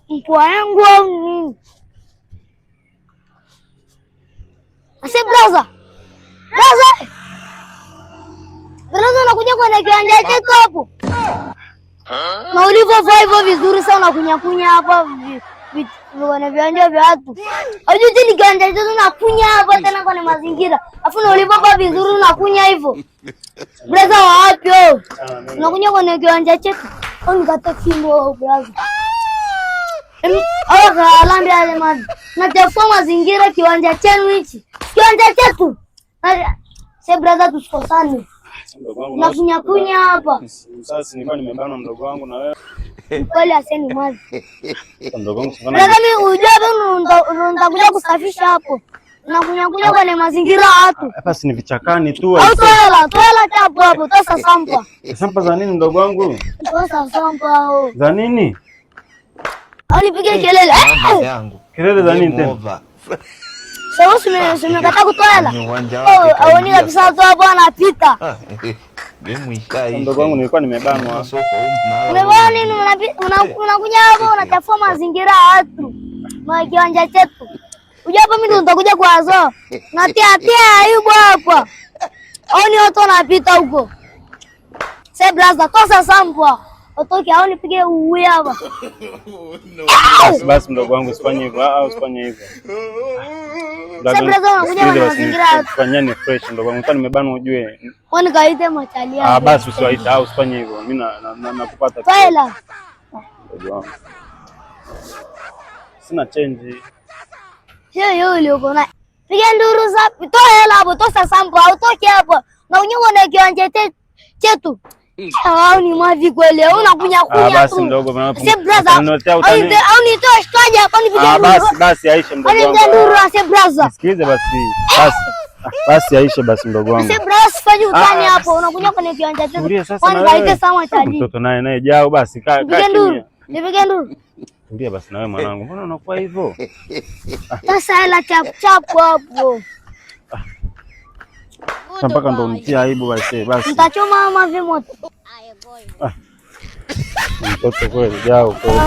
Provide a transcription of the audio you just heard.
mpwa yangu au nini? Ase brother. Brother unakuja kwenye kiwanja chetu hapo. Na ulivyovaa hivyo vizuri sana kunya hapa kwenye viwanja vya watu. Hujui ni kiwanja chetu unakunya hapa tena kwenye mazingira. Alafu na ulivyovaa vizuri unakunya hivyo. Brother wa wapi wewe? Unakunya kwenye kiwanja chetu. Au nikata fimbo brother. Kalambi ale maji. Nachafua mazingira kiwanja chenu hichi. Kiwanja chetu. Se brother tusikosane. Nakunya hapa. Sasa nilikuwa nimebanwa mdogo wangu na wewe. Kweli aseni maji. Mdogo wangu sana. Brother mimi ujue nitakuja kusafisha hapo. Nakunya kwenye mazingira watu. Hapa si ni vichakani tu. Au toela chapo hapo, tosa sampa. Sampa za nini mdogo wangu? Tosa sampa. Za nini? Alipige kelele. Kelele za nini tena? Sasa umekataa kutoela. Aoni kabisa watu hapo wanapita. Mdogo wangu nilikuwa nimebanwa. Umebana nini unakuja hapo unachafua mazingira ya watu. Kiwanja chetu. Unajua hapa mimi ndo nitakuja kwazo. Natia ayubu hapa. Aoni watu wanapita huko. Sasa blaza tosa sampa. Otoki hao nipige uwe hapa. Basi mdogo wangu usifanye hivyo. Usifanye hivyo. Sasa brother unakuja na mazingira. Fanyeni fresh mdogo wangu. Kwani nimebanwa ujue. Kwani kaite machalia. Basi usiwaite usifanye hivyo. Mimi nakupata. Toela. Mdogo wangu. Sina change. Hiyo ile uko na. Piga nduru za toela hapo tosa sample au toki hapo. Na unyongo na kiwanja chetu. Hao ni mavi kweli. Unakunya tu. Basi mdogo wangu. Sasa brother. Au nitoa shikaje hapa nipige nduru. Basi Aisha mdogo wangu. Nipige nduru ase brother. Sikilize basi Aisha basi mdogo wangu. Sasa brother sifanye utani hapo. Unakunya kwenye kiwanja chetu. Kwani kaite sama chali. Mtoto naye jao basi kaa kimya. Nipige nduru. Tulia basi na wewe mwanangu. Mbona unakuwa hivyo? Sasa ila chapu hapo. Mpaka ndo mtia aibu basi. Nitachoma mavi moto. Mtoto kweli jao kweli.